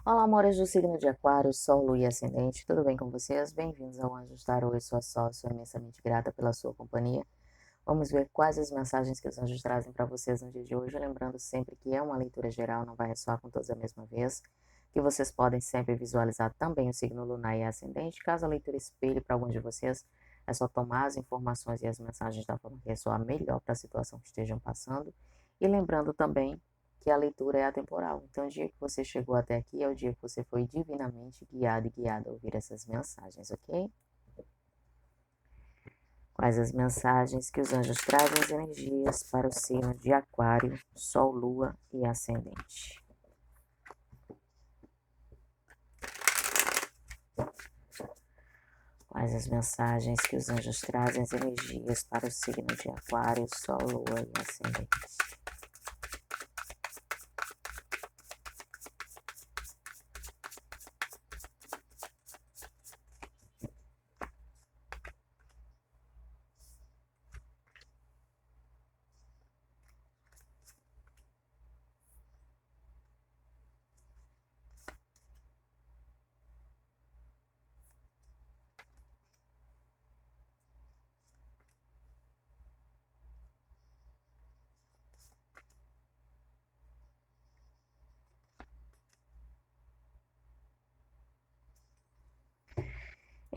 Olá, amores do signo de Aquário, Sol, Lua e Ascendente, tudo bem com vocês? Bem-vindos ao Anjos Tarô, eu sou a Sol, sou imensamente grata pela sua companhia. Vamos ver quais as mensagens que os anjos trazem para vocês no dia de hoje, lembrando sempre que é uma leitura geral, não vai ressoar com todos a mesma vez, que vocês podem sempre visualizar também o signo lunar e ascendente. Caso a leitura espelhe para algum de vocês, é só tomar as informações e as mensagens da forma que ressoar melhor para a situação que estejam passando. E lembrando também que a leitura é atemporal. Então, o dia que você chegou até aqui é o dia que você foi divinamente guiado e guiada a ouvir essas mensagens, ok? Quais as mensagens que os anjos trazem as energias para o signo de Aquário, Sol, Lua e Ascendente? Quais as mensagens que os anjos trazem as energias para o signo de Aquário, Sol, Lua e Ascendente?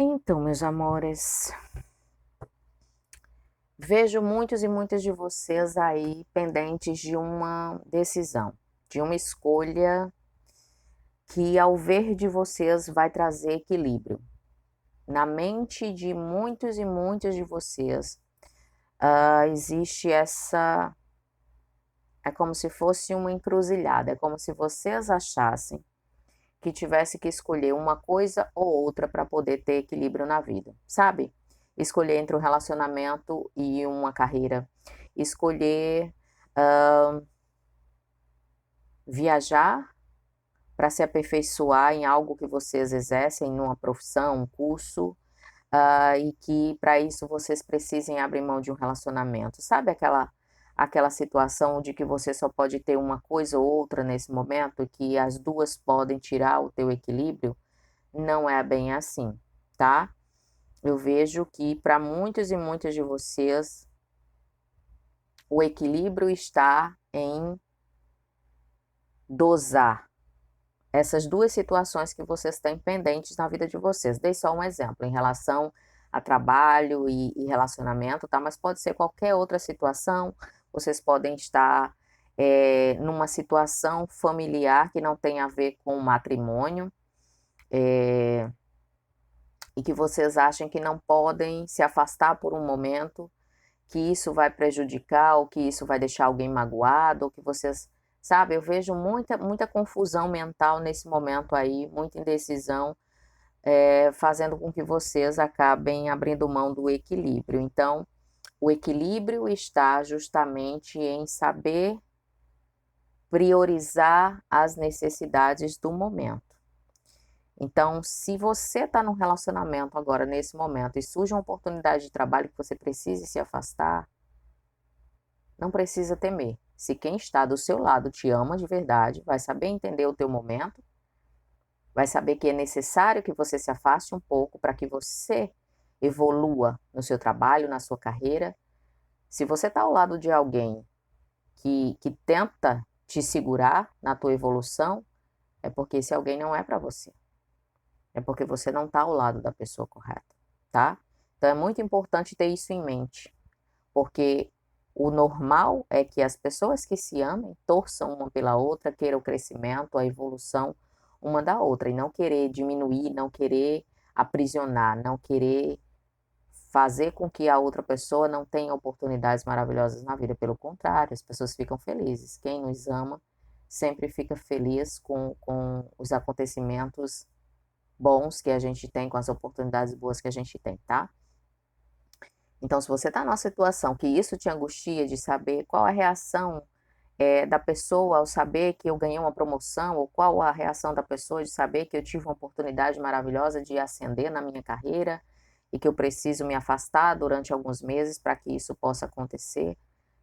Então, meus amores, vejo muitos e muitas de vocês aí pendentes de uma decisão, de uma escolha que, ao ver de vocês, vai trazer equilíbrio. Na mente de muitos e muitas de vocês, existe essa. É como se fosse uma encruzilhada, é como se vocês achassem que tivesse que escolher uma coisa ou outra para poder ter equilíbrio na vida, sabe? Escolher entre um relacionamento e uma carreira, escolher viajar para se aperfeiçoar em algo que vocês exercem, numa profissão, um curso, e que para isso vocês precisem abrir mão de um relacionamento. Sabe aquela situação de que você só pode ter uma coisa ou outra nesse momento, que as duas podem tirar o teu equilíbrio? Não é bem assim, tá? Eu vejo que para muitos e muitas de vocês o equilíbrio está em dosar essas duas situações que vocês têm pendentes na vida de vocês. Dei só um exemplo em relação a trabalho e relacionamento, tá? Mas pode ser qualquer outra situação. Vocês podem estar numa situação familiar que não tem a ver com o matrimônio, e que vocês acham que não podem se afastar por um momento, que isso vai prejudicar, ou que isso vai deixar alguém magoado, ou que vocês, sabe, eu vejo muita confusão mental nesse momento aí, muita indecisão, fazendo com que vocês acabem abrindo mão do equilíbrio. Então, o equilíbrio está justamente em saber priorizar as necessidades do momento. Então, se você está num relacionamento agora, nesse momento, e surge uma oportunidade de trabalho que você precise se afastar, não precisa temer. Se quem está do seu lado te ama de verdade, vai saber entender o teu momento, vai saber que é necessário que você se afaste um pouco para que você evolua no seu trabalho, na sua carreira. Se você está ao lado de alguém que tenta te segurar na tua evolução, é porque esse alguém não é para você. É porque você não está ao lado da pessoa correta, tá? Então é muito importante ter isso em mente, porque o normal é que as pessoas que se amem torçam uma pela outra, queiram o crescimento, a evolução uma da outra, e não querer diminuir, não querer aprisionar, não querer fazer com que a outra pessoa não tenha oportunidades maravilhosas na vida. Pelo contrário, as pessoas ficam felizes. Quem nos ama sempre fica feliz com os acontecimentos bons que a gente tem, com as oportunidades boas que a gente tem, tá? Então, se você está numa situação que isso te angustia de saber qual a reação da pessoa ao saber que eu ganhei uma promoção, ou qual a reação da pessoa de saber que eu tive uma oportunidade maravilhosa de ascender na minha carreira e que eu preciso me afastar durante alguns meses para que isso possa acontecer.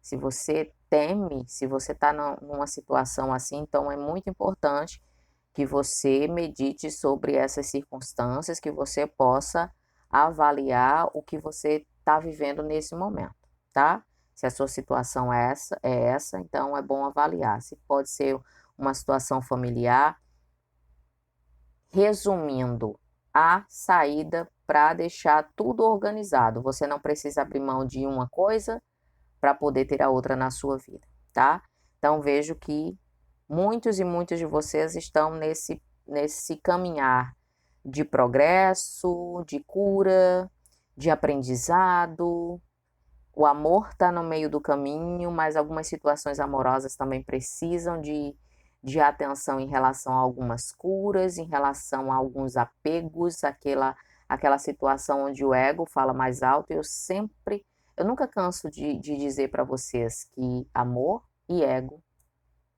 Se você teme, se você está numa situação assim, então é muito importante que você medite sobre essas circunstâncias, que você possa avaliar o que você está vivendo nesse momento, tá? Se a sua situação é essa, então é bom avaliar. Se pode ser uma situação familiar. Resumindo, a saída para deixar tudo organizado. Você não precisa abrir mão de uma coisa para poder ter a outra na sua vida, tá? Então vejo que muitos e muitas de vocês estão nesse caminhar de progresso, de cura, de aprendizado. O amor está no meio do caminho, mas algumas situações amorosas também precisam de atenção em relação a algumas curas, em relação a alguns apegos, aquela situação onde o ego fala mais alto. Eu nunca canso de dizer para vocês que amor e ego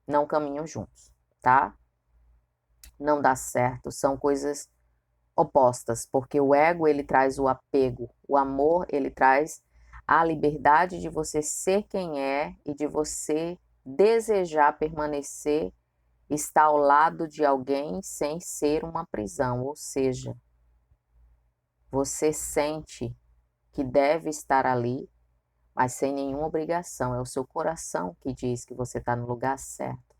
não caminham juntos, tá? Não dá certo, são coisas opostas, porque o ego ele traz o apego, o amor ele traz a liberdade de você ser quem é e de você desejar permanecer, estar ao lado de alguém sem ser uma prisão, ou seja, você sente que deve estar ali, mas sem nenhuma obrigação, é o seu coração que diz que você está no lugar certo,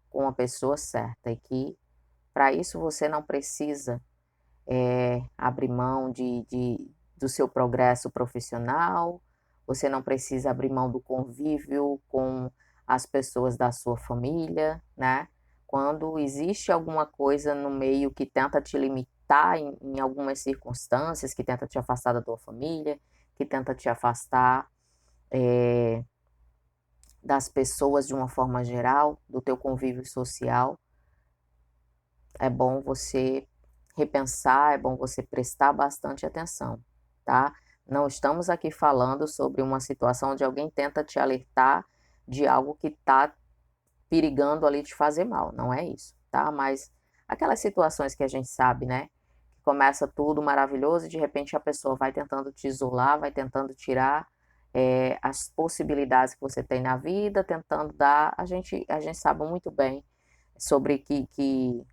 com a pessoa certa, e que para isso você não precisa abrir mão do seu progresso profissional, você não precisa abrir mão do convívio com as pessoas da sua família, né? Quando existe alguma coisa no meio que tenta te limitar em algumas circunstâncias, que tenta te afastar da tua família, que tenta te afastar das pessoas de uma forma geral, do teu convívio social, é bom você repensar, é bom você prestar bastante atenção, tá? Não estamos aqui falando sobre uma situação onde alguém tenta te alertar de algo que está perigando ali te fazer mal, não é isso, tá? Mas aquelas situações que a gente sabe, né? Que começa tudo maravilhoso e de repente a pessoa vai tentando te isolar, vai tentando tirar as possibilidades que você tem na vida, tentando dar. A gente sabe muito bem sobre que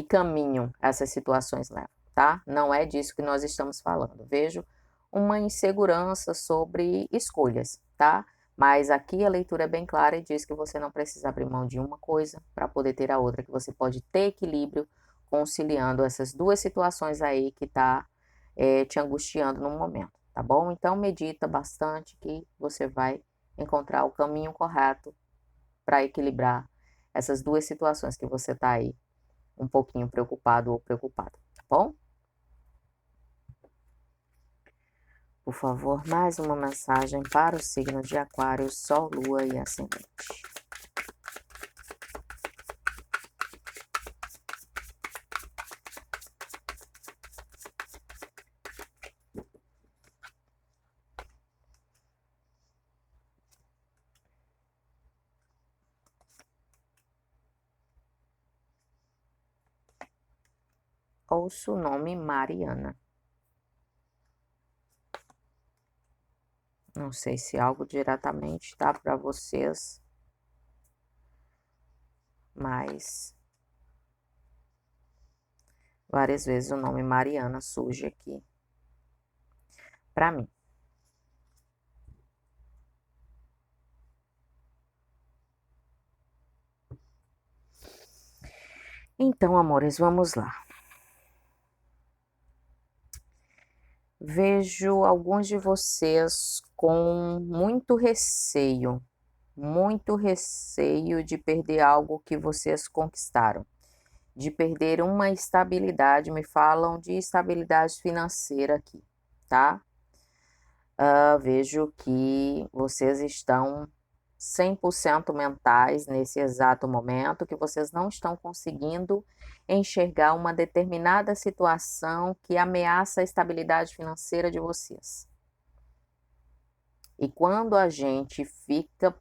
caminho essas situações levam, tá? Não é disso que nós estamos falando. Vejo uma insegurança sobre escolhas, tá? Mas aqui a leitura é bem clara e diz que você não precisa abrir mão de uma coisa para poder ter a outra, que você pode ter equilíbrio conciliando essas duas situações aí que tá te angustiando no momento, tá bom? Então medita bastante que você vai encontrar o caminho correto para equilibrar essas duas situações que você tá aí um pouquinho preocupado ou preocupada, tá bom? Por favor, mais uma mensagem para o signo de Aquário, Sol, Lua e Ascendente. Ouço o nome Mariana. Não sei se algo diretamente tá para vocês, mas várias vezes o nome Mariana surge aqui para mim. Então, amores, vamos lá. Vejo alguns de vocês com muito receio de perder algo que vocês conquistaram, de perder uma estabilidade. Me falam de estabilidade financeira aqui, tá? Vejo que vocês estão 100% mentais nesse exato momento, que vocês não estão conseguindo enxergar uma determinada situação que ameaça a estabilidade financeira de vocês. E quando a gente fica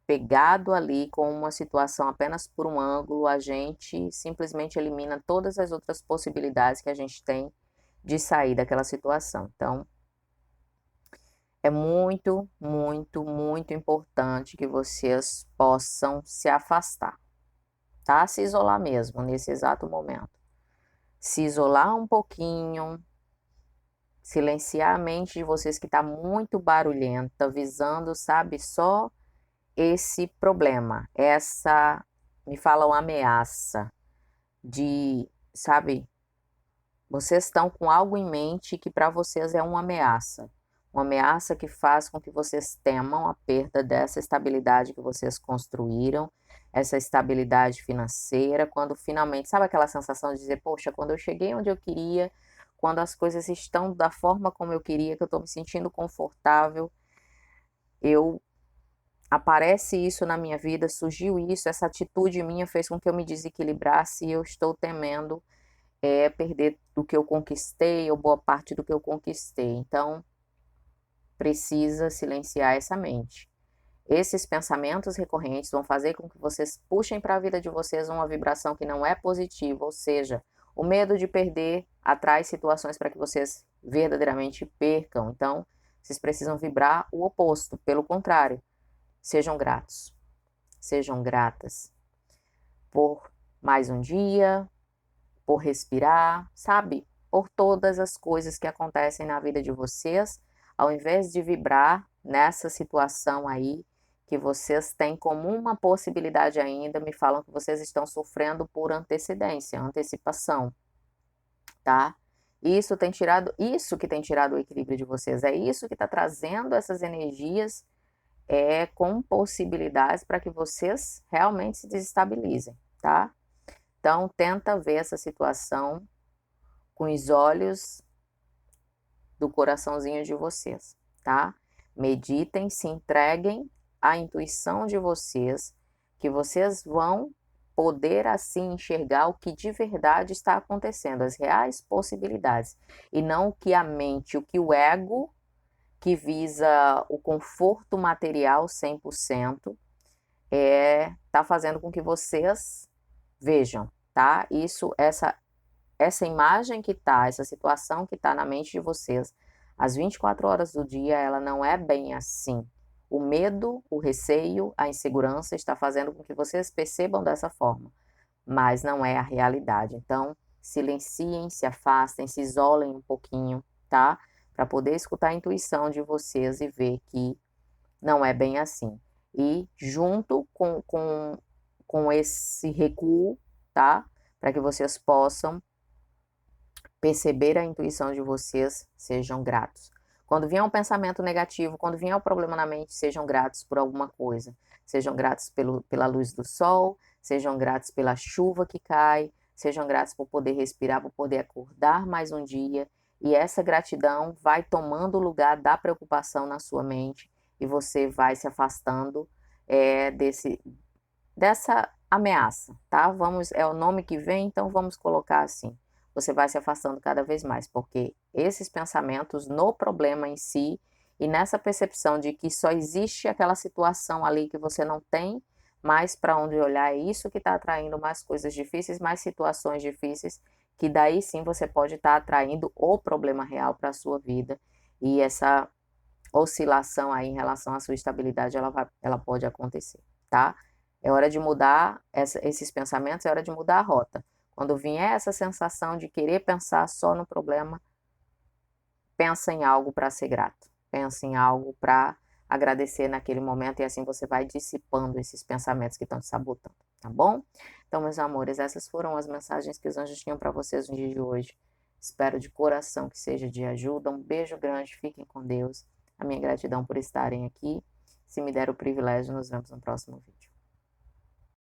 pegado ali com uma situação apenas por um ângulo, a gente simplesmente elimina todas as outras possibilidades que a gente tem de sair daquela situação. Então, é muito, muito, muito importante que vocês possam se afastar, tá? Se isolar mesmo, nesse exato momento. Se isolar um pouquinho, silenciar a mente de vocês que está muito barulhenta, visando, sabe, só esse problema, me fala uma ameaça de, sabe, vocês estão com algo em mente que para vocês é uma ameaça que faz com que vocês temam a perda dessa estabilidade que vocês construíram, essa estabilidade financeira, quando finalmente, sabe aquela sensação de dizer, poxa, quando eu cheguei onde eu queria, quando as coisas estão da forma como eu queria, que eu estou me sentindo confortável, aparece isso na minha vida, surgiu isso, essa atitude minha fez com que eu me desequilibrasse e eu estou temendo perder do que eu conquistei, ou boa parte do que eu conquistei. Então, precisa silenciar essa mente. Esses pensamentos recorrentes vão fazer com que vocês puxem para a vida de vocês uma vibração que não é positiva, ou seja, o medo de perder atrai situações para que vocês verdadeiramente percam. Então, vocês precisam vibrar o oposto, pelo contrário. Sejam gratos, sejam gratas por mais um dia, por respirar, sabe? Por todas as coisas que acontecem na vida de vocês, ao invés de vibrar nessa situação aí que vocês têm como uma possibilidade ainda, me falam que vocês estão sofrendo por antecipação, tá? Isso que tem tirado o equilíbrio de vocês, é isso que está trazendo essas energias com possibilidades para que vocês realmente se desestabilizem, tá? Então, tenta ver essa situação com os olhos do coraçãozinho de vocês, tá? Meditem, se entreguem à intuição de vocês, que vocês vão poder assim enxergar o que de verdade está acontecendo, as reais possibilidades, e não o que a mente, o que o ego, que visa o conforto material 100%, tá fazendo com que vocês vejam, tá? Essa imagem que tá, essa situação que tá na mente de vocês, às 24 horas do dia, ela não é bem assim. O medo, o receio, a insegurança está fazendo com que vocês percebam dessa forma, mas não é a realidade. Então, silenciem, se afastem, se isolem um pouquinho, tá? Para poder escutar a intuição de vocês e ver que não é bem assim. E junto com esse recuo, tá? Para que vocês possam perceber a intuição de vocês, sejam gratos. Quando vier um pensamento negativo, quando vier um problema na mente, sejam gratos por alguma coisa. Sejam gratos pela luz do sol, sejam gratos pela chuva que cai, sejam gratos por poder respirar, por poder acordar mais um dia. E essa gratidão vai tomando o lugar da preocupação na sua mente e você vai se afastando dessa ameaça, tá? É o nome que vem, então vamos colocar assim. Você vai se afastando cada vez mais, porque esses pensamentos no problema em si e nessa percepção de que só existe aquela situação ali que você não tem mais para onde olhar, é isso que está atraindo mais coisas difíceis, mais situações difíceis, que daí sim você pode estar atraindo o problema real para a sua vida. E essa oscilação aí em relação à sua estabilidade, ela pode acontecer, tá? É hora de mudar esses pensamentos, é hora de mudar a rota. Quando vier essa sensação de querer pensar só no problema, pensa em algo para ser grato. Pensa em algo para agradecer naquele momento e assim você vai dissipando esses pensamentos que estão te sabotando, tá bom? Então, meus amores, essas foram as mensagens que os anjos tinham para vocês no dia de hoje. Espero de coração que seja de ajuda. Um beijo grande, fiquem com Deus. A minha gratidão por estarem aqui. Se me der o privilégio, nos vemos no próximo vídeo.